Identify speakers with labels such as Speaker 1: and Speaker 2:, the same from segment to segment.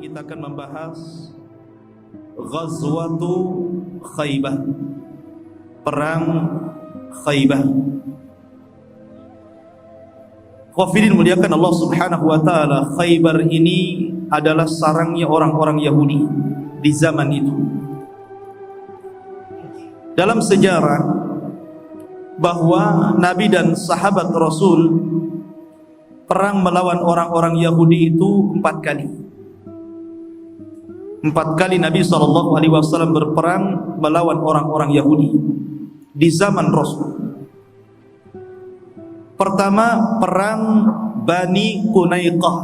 Speaker 1: kita akan membahas Ghazwatu Khaybah, perang Khaybah. Khafidin muliakan Allah Subhanahu wa taala, Khaybar ini adalah sarangnya orang-orang Yahudi di zaman itu. Dalam sejarah bahwa Nabi dan sahabat Rasul perang melawan orang-orang Yahudi itu 4 kali. 4 kali Nabi SAW berperang melawan orang-orang Yahudi di zaman Rasul. Pertama, perang Bani Qunaiqah,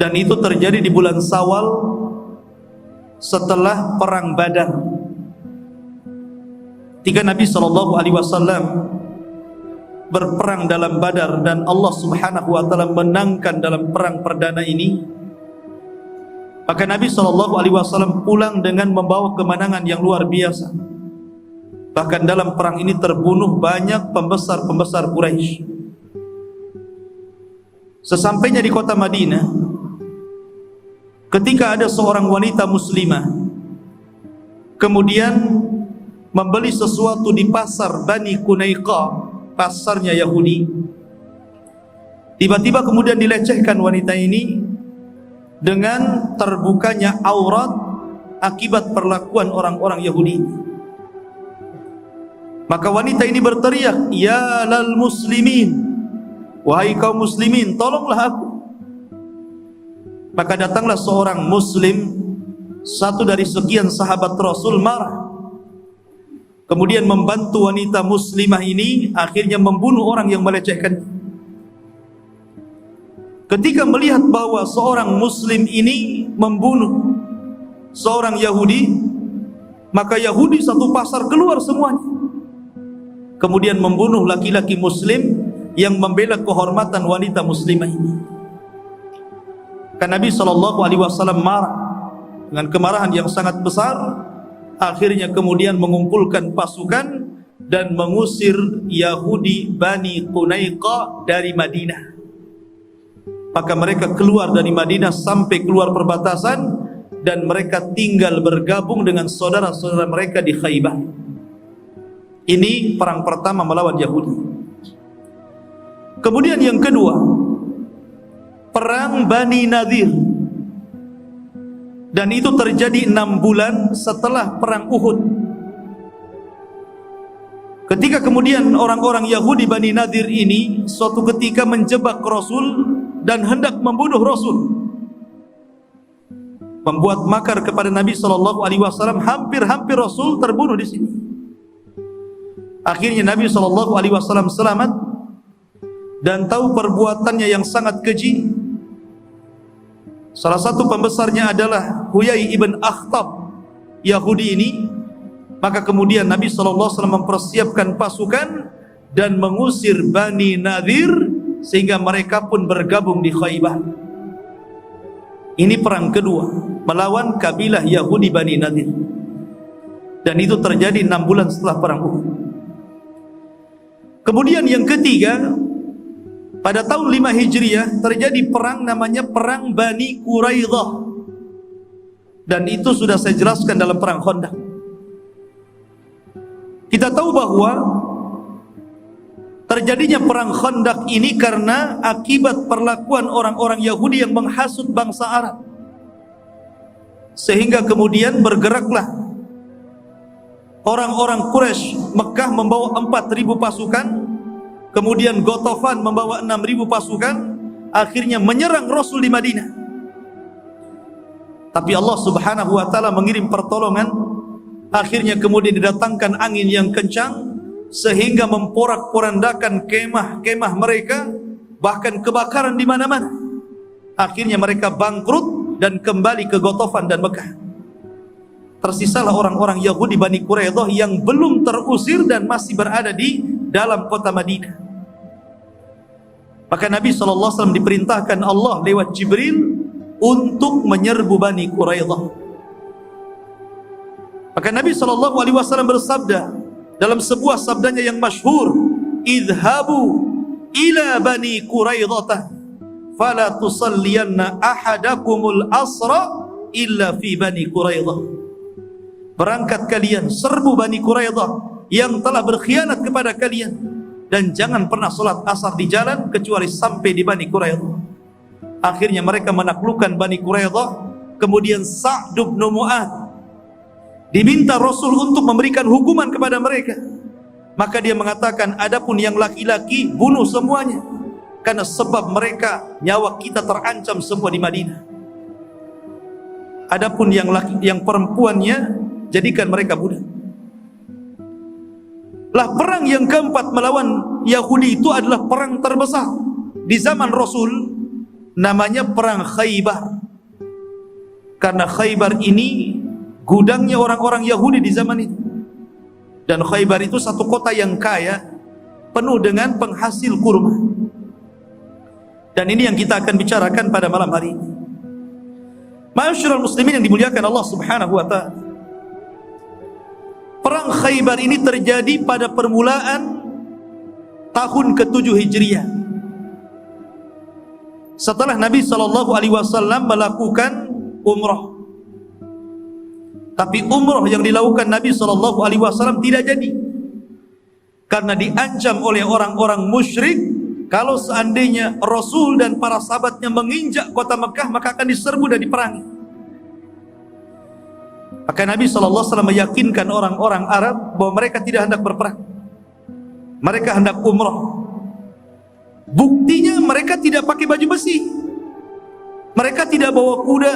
Speaker 1: dan itu terjadi di bulan Syawal setelah perang Badar. Ketika Nabi SAW berperang dalam Badar dan Allah Subhanahu wa taala menangkan dalam perang perdana ini, maka Nabi SAW pulang dengan membawa kemenangan yang luar biasa. Bahkan dalam perang ini terbunuh banyak pembesar-pembesar Quraisy. Sesampainya di kota Madinah, ketika ada seorang wanita muslimah kemudian membeli sesuatu di pasar Bani Qunaiqah, pasarnya Yahudi, tiba-tiba kemudian dilecehkan wanita ini dengan terbukanya aurat akibat perlakuan orang-orang Yahudi. Maka wanita ini berteriak, "Ya lal muslimin, wahai kaum muslimin, tolonglah aku." Maka datanglah seorang muslim, satu dari sekian sahabat Rasul, marah. Kemudian membantu wanita muslimah ini, akhirnya membunuh orang yang melecehkan. Ketika melihat bahwa seorang muslim ini membunuh seorang Yahudi, maka Yahudi satu pasar keluar semuanya, kemudian membunuh laki-laki muslim yang membela kehormatan wanita muslimah ini. Karena Nabi SAW marah dengan kemarahan yang sangat besar, akhirnya kemudian mengumpulkan pasukan dan mengusir Yahudi Bani Qunaiqah dari Madinah. Maka mereka keluar dari Madinah sampai keluar perbatasan, dan mereka tinggal bergabung dengan saudara-saudara mereka di Khaybah. Ini perang pertama melawan Yahudi. Kemudian yang kedua, perang Bani Nadir, dan itu terjadi 6 bulan setelah perang Uhud. Ketika kemudian orang-orang Yahudi Bani Nadir ini suatu ketika menjebak Rasul dan hendak membunuh Rasul, membuat makar kepada Nabi SAW, hampir Rasul terbunuh di sini. Akhirnya Nabi SAW selamat dan tahu perbuatannya yang sangat keji. Salah satu pembesarnya adalah Huyai ibn Akhtab, Yahudi ini. Maka kemudian Nabi SAW mempersiapkan pasukan dan mengusir Bani Nadir, sehingga mereka pun bergabung di Khaybah. Ini perang kedua melawan kabilah Yahudi Bani Nadir, dan itu terjadi 6 bulan setelah perang Uhud. Kemudian yang ketiga, pada tahun 5 Hijriah terjadi perang namanya perang Bani Quraidah, dan itu sudah saya jelaskan dalam perang Khandaq. Kita tahu bahwa terjadinya perang Khandaq ini karena akibat perlakuan orang-orang Yahudi yang menghasut bangsa Arab, sehingga kemudian bergeraklah orang-orang Quraisy Mekah membawa 4.000 pasukan, kemudian Ghatafan membawa 6.000 pasukan, akhirnya menyerang Rasul di Madinah. Tapi Allah Subhanahu wa taala mengirim pertolongan, akhirnya kemudian didatangkan angin yang kencang sehingga memporak-porandakan kemah-kemah mereka, bahkan kebakaran di mana-mana. Akhirnya mereka bangkrut dan kembali ke Ghatafan dan Mekah. Tersisalah orang-orang Yahudi Bani Quraidah yang belum terusir dan masih berada di dalam kota Madinah. Maka Nabi SAW diperintahkan Allah lewat Jibril untuk menyerbu Bani Quraidah. Maka Nabi SAW bersabda dalam sebuah sabdanya yang masyhur, "Idhabu ila Bani Quraidah fala tusalliyanna ahadakumul asra illa fi Bani Quraidah. Berangkat kalian, serbu Bani Quraidah yang telah berkhianat kepada kalian, dan jangan pernah salat asar di jalan kecuali sampai di Bani Quraidah. Akhirnya mereka menaklukkan Bani Quraidah. Kemudian Sa'd bin Mu'adz diminta Rasul untuk memberikan hukuman kepada mereka. Maka dia mengatakan, adapun yang laki-laki bunuh semuanya, karena sebab mereka nyawa kita terancam semua di Madinah. Adapun yang perempuannya jadikan mereka budak. Lah perang yang keempat melawan Yahudi itu adalah perang terbesar di zaman Rasul, namanya perang Khaybar. Karena Khaybar ini gudangnya orang-orang Yahudi di zaman itu. Dan Khaybar itu satu kota yang kaya, penuh dengan penghasil kurma. Dan ini yang kita akan bicarakan pada malam hari ini. Ma'asyiral muslimin yang dimuliakan Allah Subhanahu wa ta'ala. Perang Khaybar ini terjadi pada permulaan tahun ke-7 Hijriah. Setelah Nabi SAW melakukan umrah. Tapi umrah yang dilakukan Nabi SAW tidak jadi, karena diancam oleh orang-orang musyrik. Kalau seandainya Rasul dan para sahabatnya menginjak kota Mekah, maka akan diserbu dan diperangi. Maka Nabi SAW meyakinkan orang-orang Arab bahwa mereka tidak hendak berperang, mereka hendak umrah. Buktinya mereka tidak pakai baju besi, mereka tidak bawa kuda,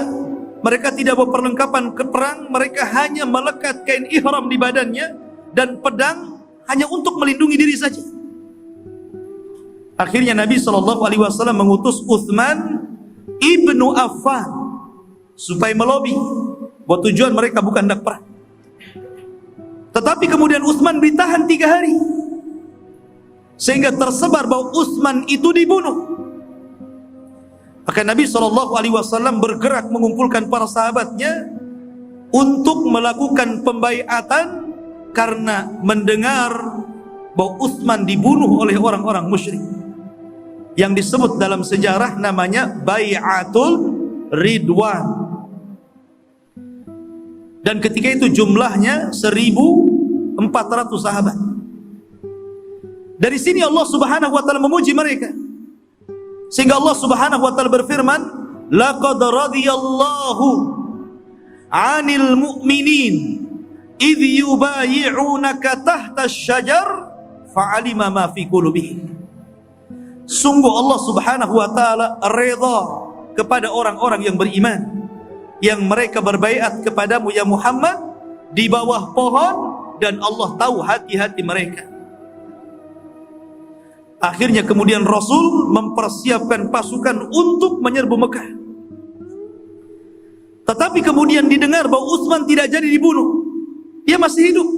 Speaker 1: mereka tidak bawa perlengkapan ke perang. Mereka hanya melekat kain ihram di badannya dan pedang hanya untuk melindungi diri saja. Akhirnya Nabi SAW mengutus Utsman ibnu Affan supaya melobi bahwa tujuan mereka bukan hendak perang. Tetapi kemudian Utsman ditahan 3 hari, sehingga tersebar bahwa Utsman itu dibunuh. Maka Nabi SAW bergerak mengumpulkan para sahabatnya untuk melakukan pembaiatan, karena mendengar bahwa Utsman dibunuh oleh orang-orang musyrik, yang disebut dalam sejarah namanya Bai'atul Ridwan. Dan ketika itu jumlahnya 1.400 sahabat. Dari sini Allah Subhanahu wa ta'ala memuji mereka, sehingga Allah Subhanahu wa ta'ala berfirman, laqad radiyallahu 'anil mu'minin idh yubayi'unaka tahta asy-syajar fa'alima ma fi qulubihim. Sungguh Allah Subhanahu wa ta'ala redha kepada orang-orang yang beriman, yang mereka berbaiat kepadamu ya Muhammad di bawah pohon, dan Allah tahu hati-hati mereka. Akhirnya kemudian Rasul mempersiapkan pasukan untuk menyerbu Mekah. Tetapi kemudian didengar bahwa Utsman tidak jadi dibunuh, dia masih hidup.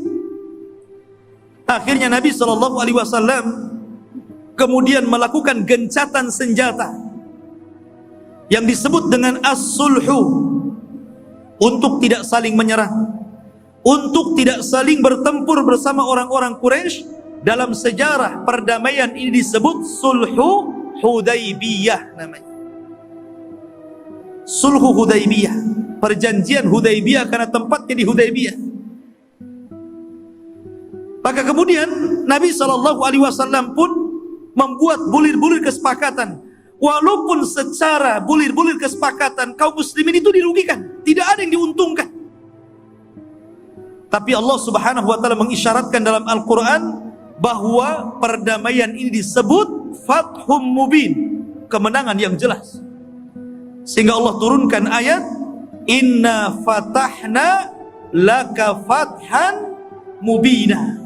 Speaker 1: Akhirnya Nabi SAW kemudian melakukan gencatan senjata yang disebut dengan as-sulhu, untuk tidak saling menyerang, untuk tidak saling bertempur bersama orang-orang Quraisy. Dalam sejarah perdamaian ini disebut Sulhu Hudaybiyah namanya. Sulhu Hudaybiyah, perjanjian Hudaybiyah, karena tempatnya di Hudaybiyah. Maka kemudian Nabi SAW pun membuat bulir-bulir kesepakatan. Walaupun secara bulir-bulir kesepakatan kaum muslimin itu dirugikan, tidak ada yang diuntungkan. Tapi Allah Subhanahu wa ta'ala mengisyaratkan dalam Al-Quran bahwa perdamaian ini disebut Fathum Mubin, kemenangan yang jelas. Sehingga Allah turunkan ayat, Inna fatahna laka fathan mubina.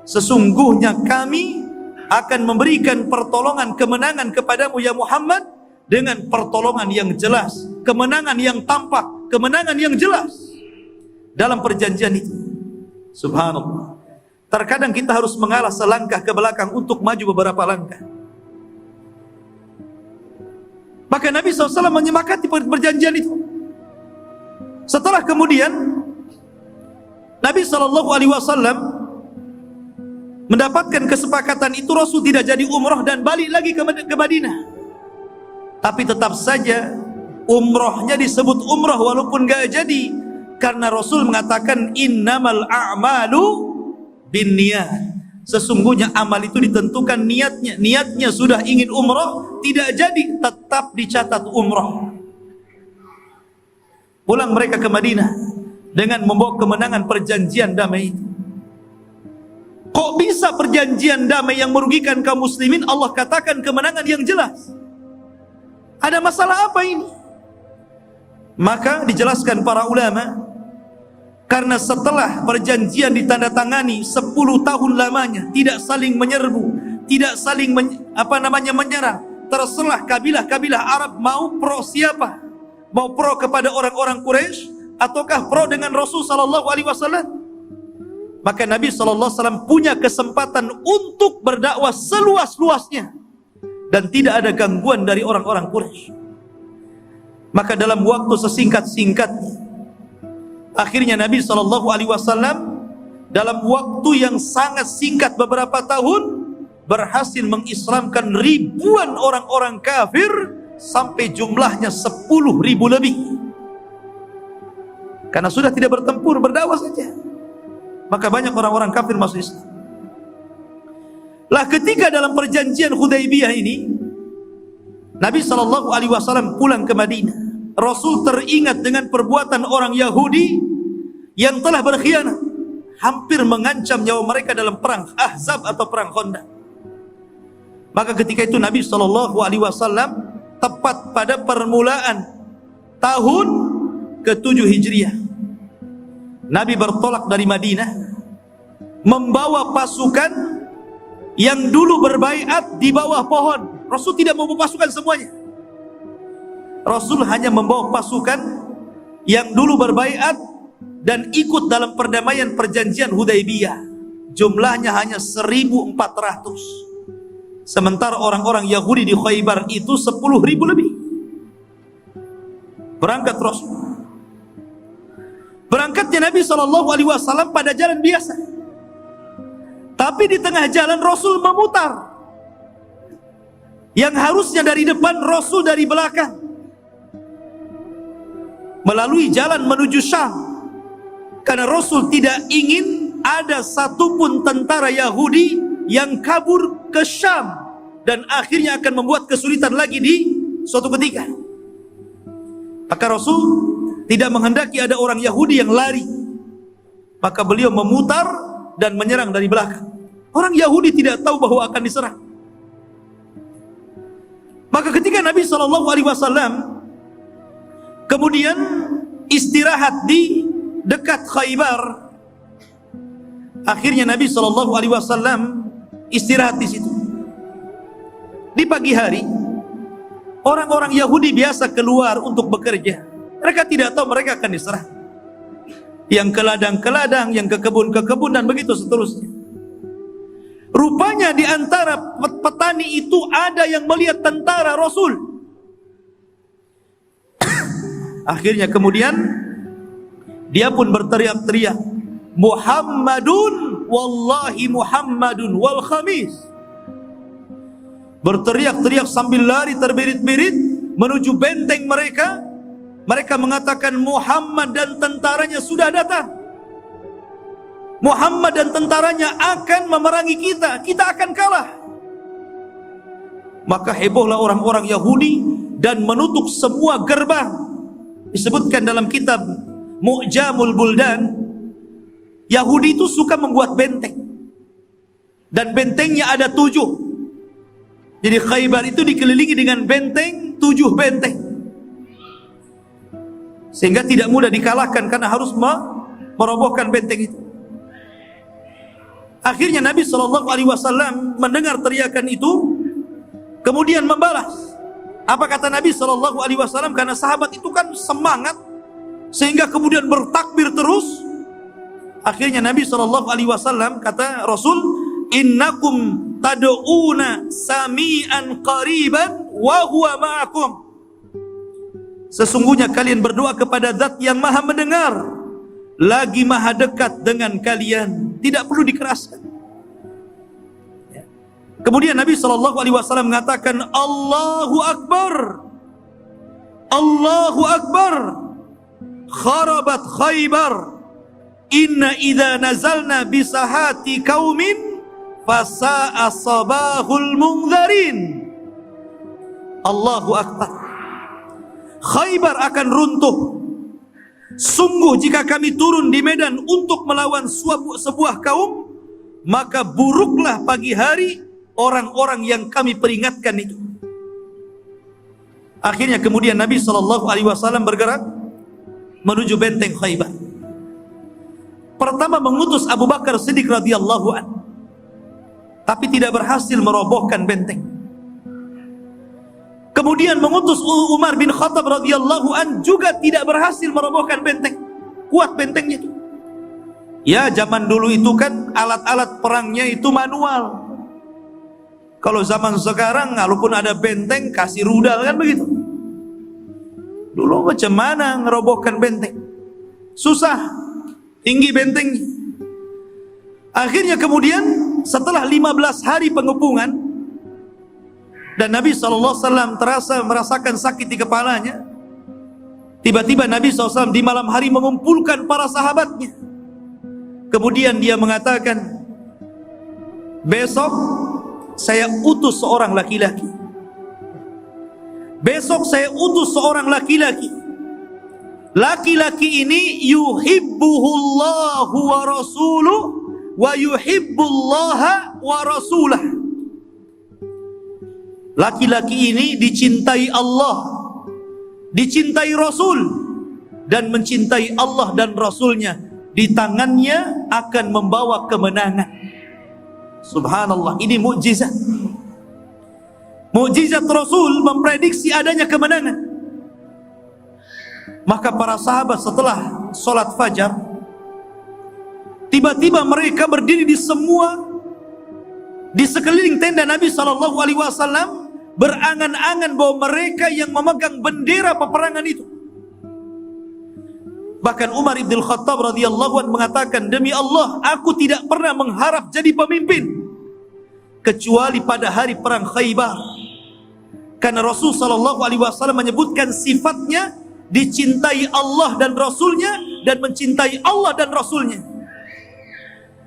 Speaker 1: Sesungguhnya kami akan memberikan pertolongan, kemenangan kepadamu ya Muhammad, dengan pertolongan yang jelas, kemenangan yang tampak, kemenangan yang jelas dalam perjanjian itu. Subhanallah. Terkadang kita harus mengalah selangkah ke belakang untuk maju beberapa langkah. Maka Nabi SAW menyepakati perjanjian itu. Setelah kemudian Nabi SAW mendapatkan kesepakatan itu, Rasul tidak jadi umrah dan balik lagi ke Madinah. Tapi tetap saja umrohnya disebut umroh walaupun gak jadi, karena Rasul mengatakan innamal a'malu binniyat. Sesungguhnya amal itu ditentukan niatnya. Niatnya sudah ingin umroh, tidak jadi, tetap dicatat umroh. Pulang mereka ke Madinah dengan membawa kemenangan perjanjian damai itu. Kok bisa perjanjian damai yang merugikan kaum muslimin Allah katakan kemenangan yang jelas? Ada masalah apa ini? Maka dijelaskan para ulama, karena setelah perjanjian ditandatangani 10 tahun lamanya, tidak saling menyerbu, tidak saling menyerang, terserah kabilah-kabilah Arab mau pro siapa, mau pro kepada orang-orang Quraisy ataukah pro dengan Rasul sallallahu alaihi wasallam. Maka Nabi sallallahu alaihi wasallam punya kesempatan untuk berdakwah seluas-luasnya dan tidak ada gangguan dari orang-orang Quraisy. Maka dalam waktu sesingkat-singkatnya, akhirnya Nabi SAW dalam waktu yang sangat singkat beberapa tahun berhasil mengislamkan ribuan orang-orang kafir sampai jumlahnya 10.000 lebih. Karena sudah tidak bertempur, berdakwah saja, maka banyak orang-orang kafir masuk Islam. Lah ketika dalam perjanjian Hudaybiyah ini Nabi SAW pulang ke Madinah, Rasul teringat dengan perbuatan orang Yahudi yang telah berkhianat, hampir mengancam nyawa mereka dalam perang Ahzab atau perang Khandaq. Maka ketika itu Nabi SAW tepat pada permulaan tahun ke-7 Hijriah, Nabi bertolak dari Madinah membawa pasukan yang dulu berbaiat di bawah pohon. Rasul tidak membawa pasukan semuanya. Rasul hanya membawa pasukan yang dulu berbaiat dan ikut dalam perdamaian perjanjian Hudaybiyah. Jumlahnya hanya 1.400. Sementara orang-orang Yahudi di Khaybar itu 10.000 lebih. Berangkat Rasul. Berangkatnya Nabi SAW pada jalan biasa. Tapi di tengah jalan Rasul memutar. Yang harusnya dari depan, Rasul dari belakang, melalui jalan menuju Syam. Karena Rasul tidak ingin ada satupun tentara Yahudi yang kabur ke Syam dan akhirnya akan membuat kesulitan lagi di suatu ketika. Maka Rasul tidak menghendaki ada orang Yahudi yang lari. Maka beliau memutar dan menyerang dari belakang. Orang Yahudi tidak tahu bahwa akan diserang. Maka ketika Nabi SAW kemudian istirahat di dekat Khaybar, akhirnya Nabi SAW istirahat di situ. Di pagi hari, orang-orang Yahudi biasa keluar untuk bekerja. Mereka tidak tahu mereka akan diserang. Yang ke ladang-ke-ladang, yang ke kebun-ke-kebun, dan begitu seterusnya. Rupanya di antara petani itu ada yang melihat tentara Rasul. Akhirnya kemudian dia pun berteriak-teriak, Muhammadun wallahi Muhammadun wal khamis. Berteriak-teriak sambil lari terbirit-birit menuju benteng mereka. Mereka mengatakan Muhammad dan tentaranya sudah datang. Muhammad dan tentaranya akan memerangi kita, kita akan kalah. Maka hebohlah orang-orang Yahudi dan menutup semua gerbang. Disebutkan dalam kitab Mu'jamul Buldan, Yahudi itu suka membuat benteng, dan bentengnya ada 7. Jadi Khaybar itu dikelilingi dengan benteng, 7 benteng, sehingga tidak mudah dikalahkan karena harus merobohkan benteng itu. Akhirnya Nabi SAW mendengar teriakan itu, kemudian membalas. Apa kata Nabi SAW? Karena sahabat itu kan semangat, sehingga kemudian bertakbir terus. Akhirnya Nabi SAW kata Rasul, innakum tad'una sami'an qariban wa huwa ma'akum. Sesungguhnya kalian berdoa kepada Zat yang Maha mendengar, lagi Maha dekat dengan kalian. Tidak perlu dikeraskan. Kemudian Nabi SAW mengatakan Allahu Akbar. Allahu Akbar, kharabat Khaybar, inna idza nazalna bisahati qaumin fasa'a sabahul munzarin. Allahu Akbar, Khaybar akan runtuh. Sungguh jika kami turun di medan untuk melawan sebuah kaum, maka buruklah pagi hari orang-orang yang kami peringatkan itu. Akhirnya kemudian Nabi SAW bergerak menuju benteng Khaybar. Pertama mengutus Abu Bakar Siddiq radhiyallahu an, tapi tidak berhasil merobohkan benteng. Kemudian mengutus Umar bin Khattab radhiyallahu an, juga tidak berhasil merobohkan benteng. Kuat bentengnya itu. Ya, zaman dulu itu kan alat-alat perangnya itu manual. Kalau zaman sekarang, walaupun ada benteng, kasih rudal kan begitu. Dulu macam mana ngerobohkan benteng? Susah, tinggi bentengnya. Akhirnya kemudian setelah 15 hari pengepungan, dan Nabi SAW merasakan sakit di kepalanya, tiba-tiba Nabi SAW di malam hari mengumpulkan para sahabatnya. Kemudian dia mengatakan, besok saya utus seorang laki-laki. Besok saya utus seorang laki-laki. Laki-laki ini yuhibbuhullahu wa rasuluh wa yuhibbullaha wa rasulah. Laki-laki ini dicintai Allah, dicintai Rasul, dan mencintai Allah dan Rasulnya. Di tangannya akan membawa kemenangan. Subhanallah, ini mukjizat. Mukjizat Rasul memprediksi adanya kemenangan. Maka para sahabat setelah sholat fajar, tiba-tiba mereka berdiri di sekeliling tenda Nabi SAW, berangan-angan bahwa mereka yang memegang bendera peperangan itu. Bahkan Umar ibn Khattab radhiyallahu anhu mengatakan, demi Allah, aku tidak pernah mengharap jadi pemimpin kecuali pada hari perang Khaybar. Karena Rasul SAW menyebutkan sifatnya dicintai Allah dan Rasulnya, dan mencintai Allah dan Rasulnya.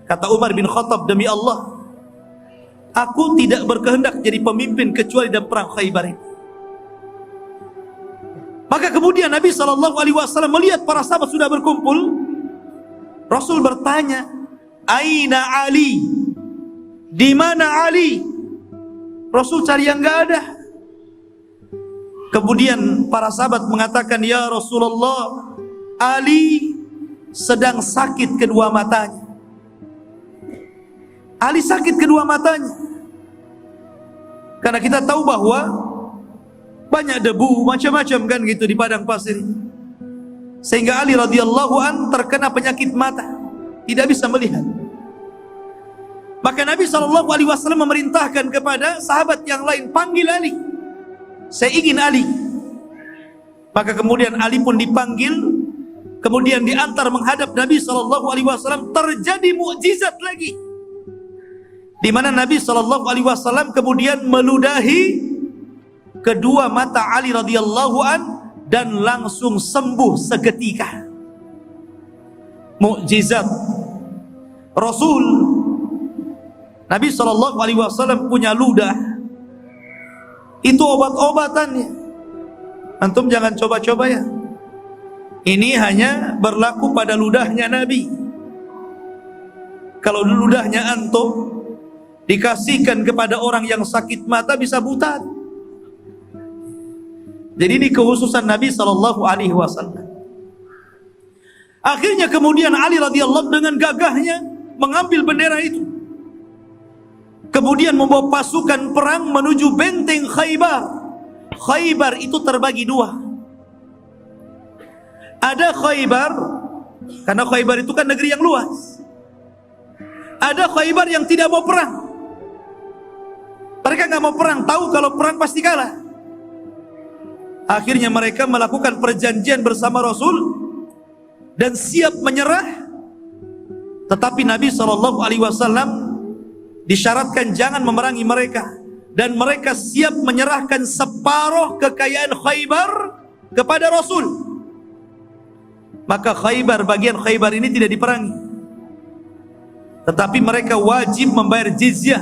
Speaker 1: Kata Umar bin Khattab, demi Allah, aku tidak berkehendak jadi pemimpin kecuali dalam perang Khaybar ini. Maka kemudian Nabi SAW melihat para sahabat sudah berkumpul. Rasul bertanya, Aina Ali? Di mana Ali? Rasul cari yang enggak ada. Kemudian para sahabat mengatakan, ya Rasulullah, Ali sedang sakit kedua matanya. Ali sakit kedua matanya. Karena kita tahu bahwa banyak debu, macam-macam kan gitu di padang pasir. Sehingga Ali radhiyallahu an terkena penyakit mata, tidak bisa melihat. Maka Nabi SAW memerintahkan kepada sahabat yang lain, panggil Ali, saya ingin Ali. Maka kemudian Ali pun dipanggil, kemudian diantar menghadap Nabi SAW. Terjadi mukjizat lagi, di mana Nabi SAW kemudian meludahi kedua mata Ali radhiyallahu an, dan langsung sembuh seketika. Mukjizat Rasul. Nabi SAW punya ludah, itu obat-obatannya. Antum jangan coba-coba ya. Ini hanya berlaku pada ludahnya Nabi. Kalau ludahnya antum dikasihkan kepada orang yang sakit mata, bisa buta. Jadi ini kekhususan Nabi SAW. Akhirnya kemudian Ali radhiyallahu dengan gagahnya mengambil bendera itu, kemudian membawa pasukan perang menuju benteng Khaybar. Khaybar itu terbagi dua. Ada Khaybar, karena Khaybar itu kan negeri yang luas. Ada Khaybar yang tidak mau perang. Mereka nggak mau perang, tahu kalau perang pasti kalah. Akhirnya mereka melakukan perjanjian bersama Rasul dan siap menyerah. Tetapi Nabi SAW disyaratkan jangan memerangi mereka, dan mereka siap menyerahkan separuh kekayaan Khaybar kepada Rasul. Maka Khaybar, bagian Khaybar ini tidak diperangi, tetapi mereka wajib membayar jizyah,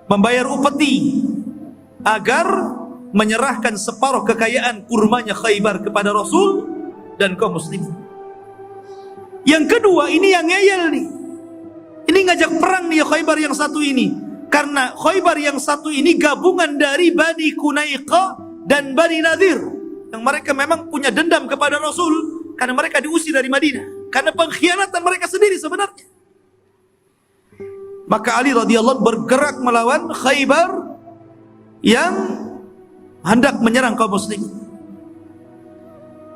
Speaker 1: membayar upeti, agar menyerahkan separuh kekayaan kurmanya Khaybar kepada Rasul dan kaum muslimin. Yang kedua, ini yang ngeyel nih. Ini ngajak perang nih Khaybar yang satu ini. Karena Khaybar yang satu ini gabungan dari Bani Kunaiqah dan Bani Nadir, yang mereka memang punya dendam kepada Rasul karena mereka diusir dari Madinah, karena pengkhianatan mereka sendiri sebenarnya. Maka Ali radhiyallahu bergerak melawan Khaybar yang hendak menyerang kaum muslim.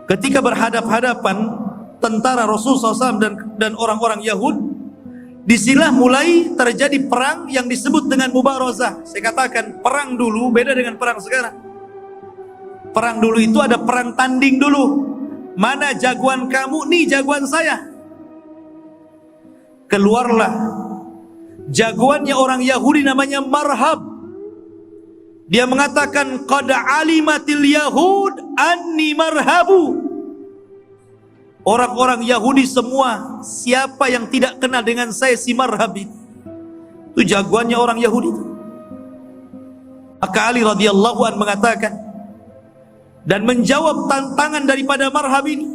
Speaker 1: Ketika berhadap-hadapan tentara Rasul SAW dan orang-orang Yahud, disinilah mulai terjadi perang yang disebut dengan mubarazah. Saya katakan perang dulu beda dengan perang sekarang. Perang dulu itu ada perang tanding dulu. Mana jagoan kamu, nih jagoan saya. Keluarlah jagoannya orang Yahudi namanya Marhab. Dia mengatakan qad alimatil yahud anni marhabu. Orang-orang Yahudi semua, siapa yang tidak kenal dengan saya si Marhab itu jagoannya orang Yahudi itu. Maka Ali radhiyallahu an mengatakan dan menjawab tantangan daripada Marhab ini.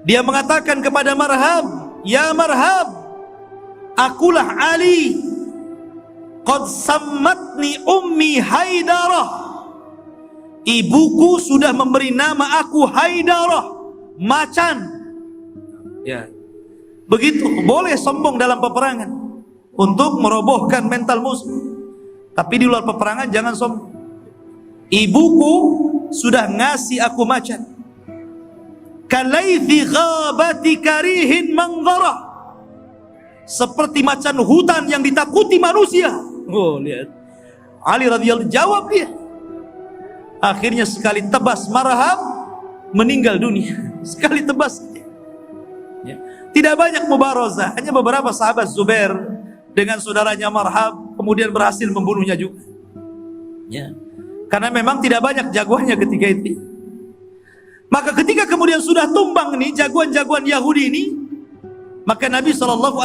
Speaker 1: Dia mengatakan kepada Marhab, "Ya Marhab, akulah Ali. Qad sammatni ummi Haidarah. Ibuku sudah memberi nama aku Haidarah, macan." Ya. Begitu, boleh sombong dalam peperangan untuk merobohkan mental musuh. Tapi di luar peperangan jangan sombong. Ibuku sudah ngasih aku macan. Kalaithi ghabati karihin manzarah. Seperti macan hutan yang ditakuti manusia. Oh, lihat. Ali radhiyallahu jawab dia. Akhirnya sekali tebas Marhab meninggal dunia. Sekali tebas. Ya. Tidak banyak mubarazah, hanya beberapa sahabat Zubair dengan saudaranya Marhab kemudian berhasil membunuhnya juga. Ya. Karena memang tidak banyak jagoannya ketika itu. Maka ketika kemudian sudah tumbang nih jagoan-jagoan Yahudi ini, maka Nabi SAW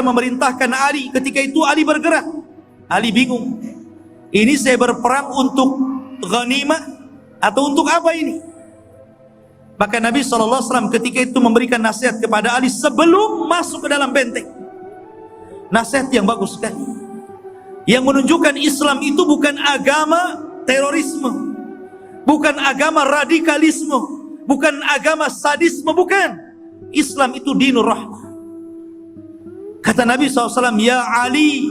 Speaker 1: memerintahkan Ali. Ketika itu Ali bergerak. Ali bingung. Ini saya berperang untuk ghanimah atau untuk apa ini? Maka Nabi SAW ketika itu memberikan nasihat kepada Ali sebelum masuk ke dalam benteng. Nasihat yang bagus sekali, yang menunjukkan Islam itu bukan agama terorisme, bukan agama radikalisme, bukan agama sadisme, bukan. Islam itu dinur rahmah. Kata Nabi SAW, "Ya Ali,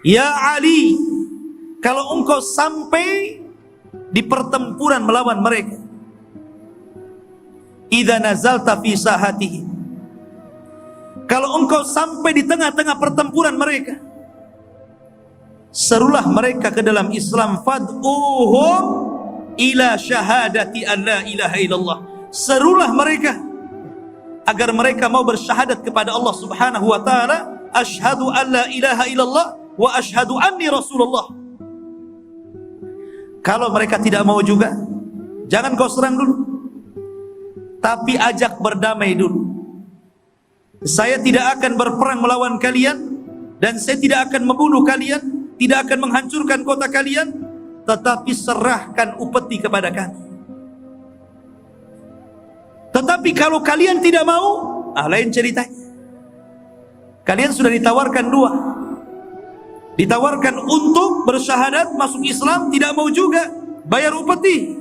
Speaker 1: ya Ali, kalau engkau sampai di pertempuran melawan mereka, idza nazalta fi sahatihi, kalau engkau sampai di tengah-tengah pertempuran mereka, serulah mereka ke dalam Islam, fad'uhum ila syahadati an la ilaha illallah." Serulah mereka agar mereka mau bersyahadat kepada Allah Subhanahu wa taala, asyhadu an la ilaha illallah wa asyhadu anni rasulullah. Kalau mereka tidak mau juga, jangan kau serang dulu, tapi ajak berdamai dulu. Saya tidak akan berperang melawan kalian, dan saya tidak akan membunuh kalian, tidak akan menghancurkan kota kalian, tetapi serahkan upeti kepada kami. Tetapi kalau kalian tidak mau, lain ceritanya. Kalian sudah ditawarkan dua. Ditawarkan untuk bersyahadat, masuk Islam, tidak mau juga, bayar upeti.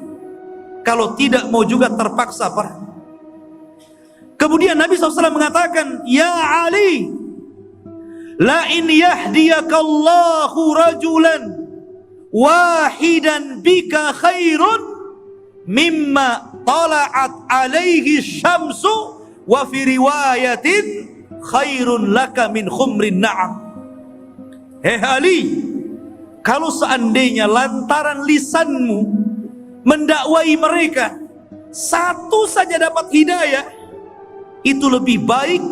Speaker 1: Kalau tidak mau juga, terpaksa perang. Kemudian Nabi SAW mengatakan, "Ya Ali, la in yahdiyakallahu rajulan wahidan bika khairun mimma tala'at alaihi syamsu wa fi riwayatin khairun laka min khumrin na'am." Hei Ali, kalau seandainya lantaran lisanmu mendakwai mereka, satu saja dapat hidayah, itu lebih baik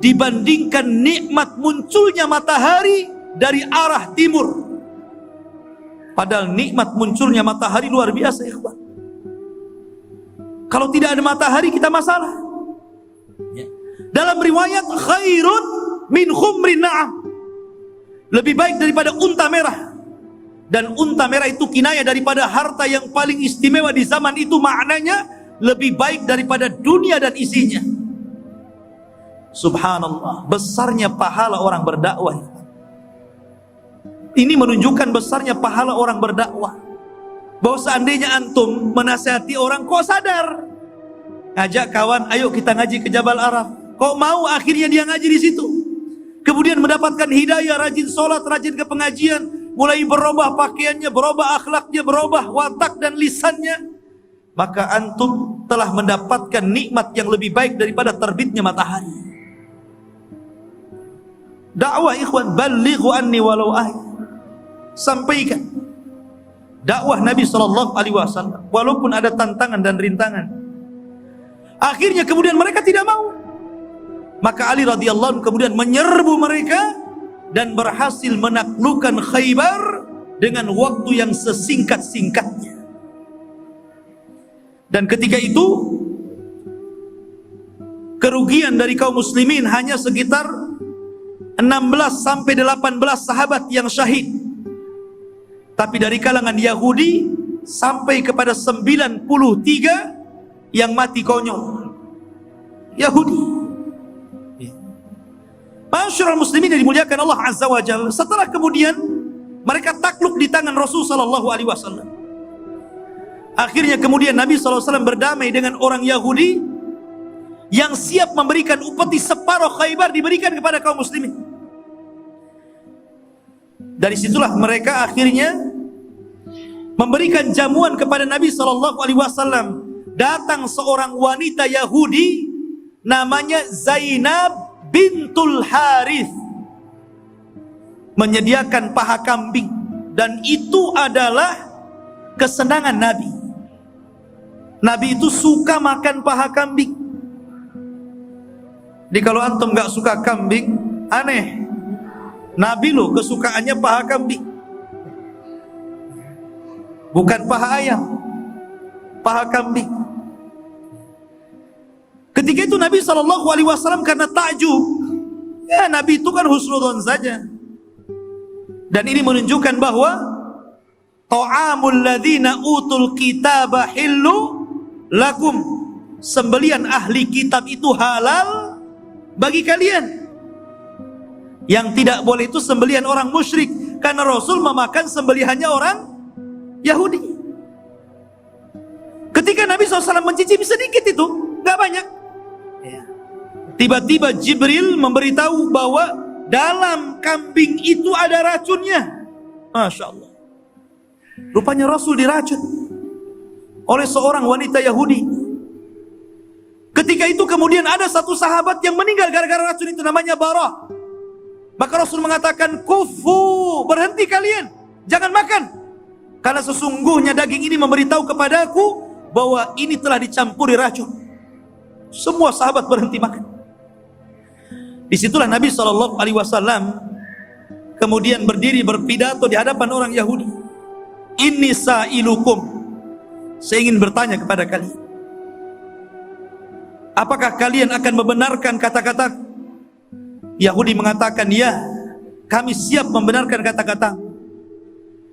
Speaker 1: dibandingkan nikmat munculnya matahari dari arah timur. Padahal nikmat munculnya matahari luar biasa, ikhwan. Kalau tidak ada matahari kita masalah. Dalam riwayat khairun min khumrin na'am, lebih baik daripada unta merah. Dan unta merah itu kinayah daripada harta yang paling istimewa di zaman itu, maknanya lebih baik daripada dunia dan isinya. Subhanallah, besarnya pahala orang berdakwah. Ini menunjukkan besarnya pahala orang berdakwah. Bahwa seandainya antum menasihati orang, kok sadar, ngajak kawan, ayo kita ngaji ke Jabal Araf, kok mau, akhirnya dia ngaji di situ, kemudian mendapatkan hidayah, rajin sholat, rajin ke pengajian, mulai berubah pakaiannya, berubah akhlaknya, berubah watak dan lisannya, maka antum telah mendapatkan nikmat yang lebih baik daripada terbitnya matahari. Dakwah ikhwan, balighu anni walau ayat, sampaikan dakwah Nabi SAW walaupun ada tantangan dan rintangan. Akhirnya kemudian mereka tidak mau, maka Ali radhiyallahu anhu kemudian menyerbu mereka dan berhasil menaklukkan Khaybar dengan waktu yang sesingkat-singkatnya. Dan ketika itu kerugian dari kaum muslimin hanya sekitar 16 sampai 18 sahabat yang syahid. Tapi dari kalangan Yahudi sampai kepada 93 yang mati konyol. Yahudi. Masyarul muslimin yang dimuliakan Allah Azza wa Jalla, setelah kemudian mereka takluk di tangan Rasul sallallahu alaihi wasallam, akhirnya kemudian Nabi sallallahu alaihi wasallam berdamai dengan orang Yahudi yang siap memberikan upeti separuh Khaybar diberikan kepada kaum muslimin. Dari situlah mereka akhirnya memberikan jamuan kepada Nabi sallallahu alaihi wasallam. Datang seorang wanita Yahudi namanya Zainab bintul Harith, menyediakan paha kambing, dan itu adalah kesenangan Nabi. Nabi itu suka makan paha kambing. Jadi kalau antum gak suka kambing, aneh. Nabi loh kesukaannya paha kambing, bukan paha ayam, paha kambing. Ketika itu Nabi SAW karena takjub, ya Nabi itu kan husnudzon saja. Dan ini menunjukkan bahwa ta'amul ladzina utul kitaba hillu lakum, sembelian ahli kitab itu halal bagi kalian. Yang tidak boleh itu sembelihan orang musyrik, karena Rasul memakan sembelihannya orang Yahudi. Ketika Nabi SAW mencicipi sedikit itu, gak banyak, tiba-tiba Jibril memberitahu bahwa dalam kambing itu ada racunnya. Masya Allah. Rupanya Rasul diracun oleh seorang wanita Yahudi. Ketika itu kemudian ada satu sahabat yang meninggal gara-gara racun itu, namanya Barah. Maka Rasul mengatakan, kufu, berhenti kalian, jangan makan, karena sesungguhnya daging ini memberitahu kepadaku bahwa ini telah dicampuri racun. Semua sahabat berhenti makan. Disitulah Nabi SAW kemudian berdiri berpidato di hadapan orang Yahudi. Inni sa'ilukum, saya ingin bertanya kepada kalian, apakah kalian akan membenarkan kata-kata? Yahudi mengatakan, ya, kami siap membenarkan kata-kata.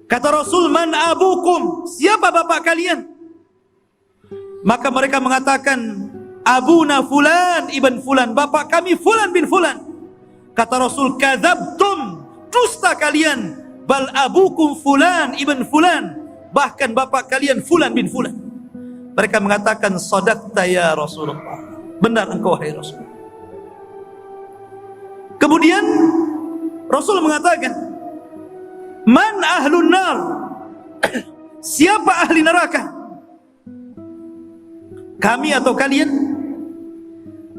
Speaker 1: Kata Rasul, man abukum, siapa bapak kalian? Maka mereka mengatakan, abuna fulan ibn fulan, bapak kami fulan bin fulan. Kata Rasul, kadzabtum, dusta kalian, bal abukum fulan ibn fulan, bahkan bapak kalian fulan bin fulan. Mereka mengatakan, sadaqta ya Rasulullah, benar engkau wahai Rasul. Kemudian Rasul mengatakan, man ahlun nar, siapa ahli neraka, kami atau kalian?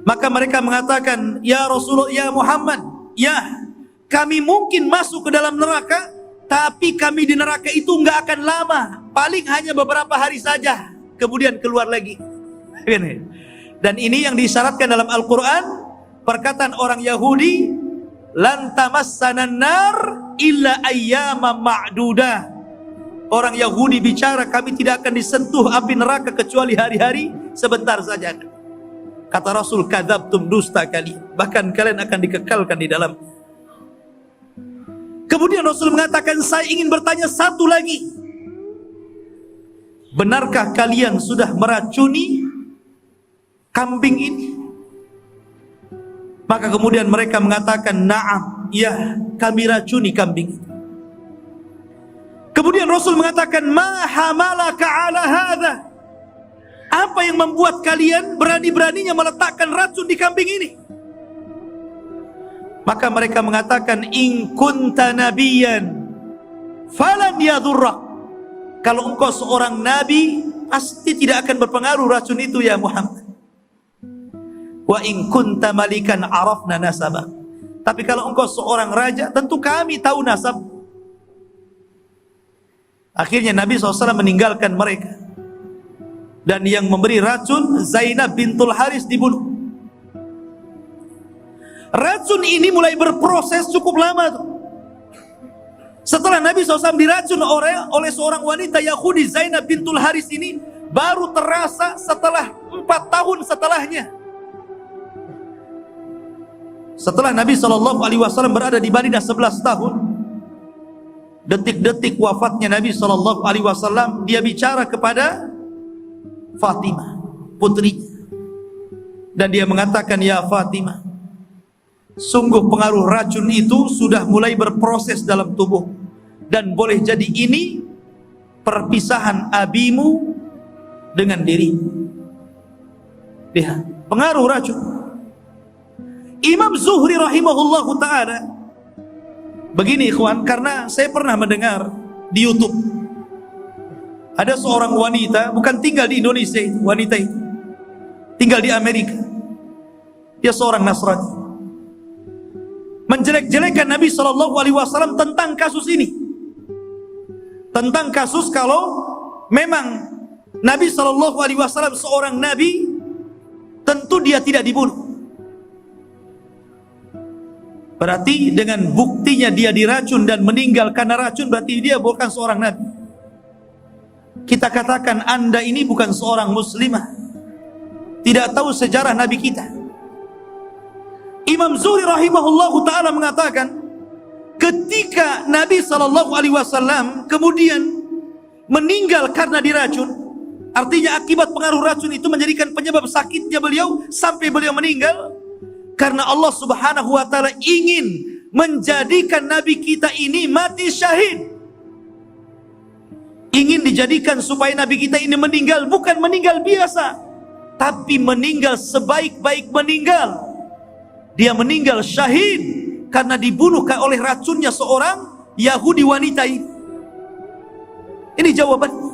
Speaker 1: Maka mereka mengatakan, ya Rasulullah, ya Muhammad, ya, kami mungkin masuk ke dalam neraka, tapi kami di neraka itu enggak akan lama, paling hanya beberapa hari saja, kemudian keluar lagi. Dan ini yang disyaratkan dalam Al-Quran. Perkataan orang Yahudi, lan tamassanan nar illa ayyama ma'dudah. Orang Yahudi bicara, kami tidak akan disentuh api neraka kecuali hari-hari sebentar saja. Kata Rasul, kadzabtum, dusta kalian, bahkan kalian akan dikekalkan di dalam. Kemudian Rasul mengatakan, saya ingin bertanya satu lagi. Benarkah kalian sudah meracuni kambing ini? Maka kemudian mereka mengatakan, na'am, ya, kami racuni kambing itu. Kemudian Rasul mengatakan, ma hamalaka ala hadha? Apa yang membuat kalian berani-beraninya meletakkan racun di kambing ini? Maka mereka mengatakan, in kunta nabiyan falan yadurrak. Kalau engkau seorang nabi, pasti tidak akan berpengaruh racun itu ya Muhammad. Wa in kunta malikan arafna nasabah. Tapi kalau engkau seorang raja, tentu kami tahu nasab. Akhirnya Nabi SAW meninggalkan mereka. Dan yang memberi racun, Zainab bintul Haris, dibunuh. Racun ini mulai berproses cukup lama tuh. Setelah Nabi SAW diracun oleh seorang wanita Yahudi, Zainab bintul Haris ini, baru terasa setelah 4 tahun setelahnya. Setelah Nabi SAW berada di Madinah 11 tahun, detik-detik wafatnya Nabi SAW, dia bicara kepada Fatimah, putrinya. Dan dia mengatakan, ya Fatimah, sungguh pengaruh racun itu sudah mulai berproses dalam tubuh. Dan boleh jadi ini perpisahan abimu dengan diri. Lihat, pengaruh racun. Imam Zuhri rahimahullahu ta'ala, begini ikhwan, karena saya pernah mendengar di YouTube, ada seorang wanita, bukan tinggal di Indonesia, wanita itu tinggal di Amerika. Dia seorang Nasrani, menjelek-jelekan Nabi SAW tentang kasus ini. Tentang kasus kalau memang Nabi SAW seorang Nabi, tentu dia tidak dibunuh. Berarti dengan buktinya dia diracun dan meninggal karena racun, berarti dia bukan seorang Nabi. Kita katakan, Anda ini bukan seorang muslimah, tidak tahu sejarah Nabi kita. Imam Zuhri rahimahullahu ta'ala mengatakan, ketika Nabi SAW kemudian meninggal karena diracun, artinya akibat pengaruh racun itu menjadikan penyebab sakitnya beliau sampai beliau meninggal, karena Allah Subhanahu wa ta'ala ingin menjadikan Nabi kita ini mati syahid. Ingin dijadikan supaya Nabi kita ini meninggal, bukan meninggal biasa, tapi meninggal sebaik-baik meninggal. Dia meninggal syahid karena dibunuh oleh racunnya seorang Yahudi wanita ini. Ini jawabannya.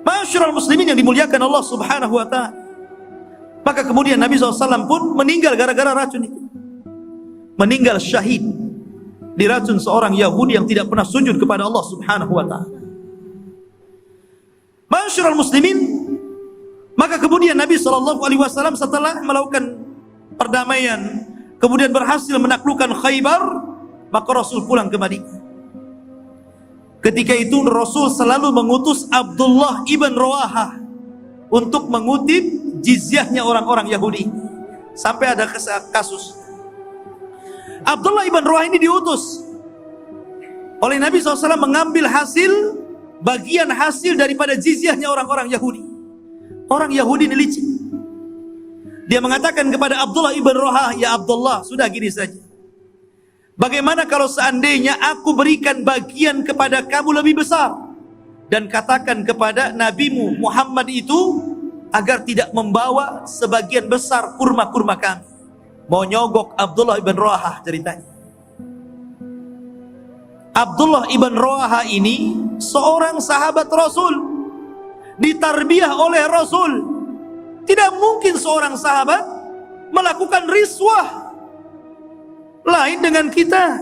Speaker 1: Masyarul muslimin yang dimuliakan Allah Subhanahu wa ta'ala. Maka kemudian Nabi SAW pun meninggal gara-gara racun itu. Meninggal syahid diracun seorang Yahudi yang tidak pernah sujud kepada Allah Subhanahu wa ta'ala. Masyarul muslimin, maka kemudian Nabi SAW setelah melakukan perdamaian, kemudian berhasil menaklukkan Khaybar, maka Rasul pulang ke Madinah. Ketika itu Rasul selalu mengutus Abdullah ibn Rawahah untuk mengutip jizyahnya orang-orang Yahudi. Sampai ada kasus Abdullah ibn Rawahah ini diutus oleh Nabi SAW mengambil bagian hasil daripada jizyahnya orang-orang Yahudi. Orang Yahudi ini licik. Dia mengatakan kepada Abdullah ibn Rawahah, ya Abdullah, sudah gini saja. Bagaimana kalau seandainya aku berikan bagian kepada kamu lebih besar, dan katakan kepada nabimu Muhammad itu agar tidak membawa sebagian besar kurma-kurma kami. Mau nyogok Abdullah ibn Rawahah ceritanya. Abdullah ibn Rawahah ini seorang sahabat Rasul, ditarbiyah oleh Rasul. Tidak mungkin seorang sahabat melakukan riswah. Lain dengan kita,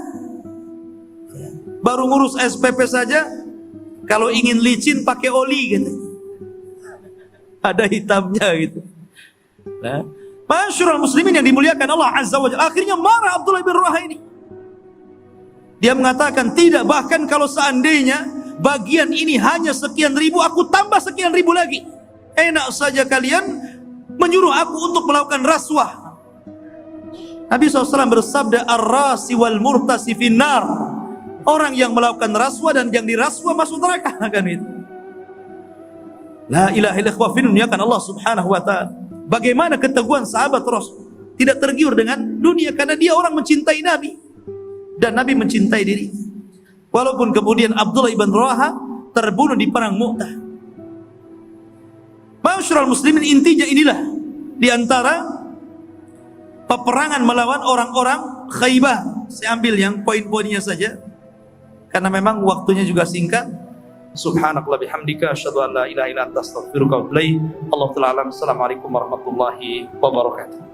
Speaker 1: baru ngurus SPP saja, kalau ingin licin pakai oli gitu, ada hitamnya gitu. Nah, masyarul muslimin yang dimuliakan Allah Azza wa Jalla, akhirnya marah Abdullah bin Rawahah ini. Dia mengatakan, tidak, bahkan kalau seandainya bagian ini hanya sekian ribu, aku tambah sekian ribu lagi. Enak saja kalian menyuruh aku untuk melakukan rasuah. Nabi SAW bersabda, ar-rasi wal murtasi finnar. Orang yang melakukan rasuah dan yang dirasuah masuk neraka. Kan itu. La ilaha illallah, kan Allah Subhanahu wa ta'ala. Bagaimana keteguhan sahabat Rasul tidak tergiur dengan dunia, karena dia orang mencintai Nabi dan Nabi mencintai diri. Walaupun kemudian Abdullah ibn Rawaha terbunuh di perang Mu'tah. Ma'asyiral muslimin, intinya inilah di antara peperangan melawan orang-orang Khaybah. Saya ambil yang poin-poinnya saja karena memang waktunya juga singkat. Subhanakallah bihamdika asyhadu an la ilaha illa anta astaghfiruka wa atubu ilaik. Allahu ta'ala alam. Assalamualaikum warahmatullahi wabarakatuh.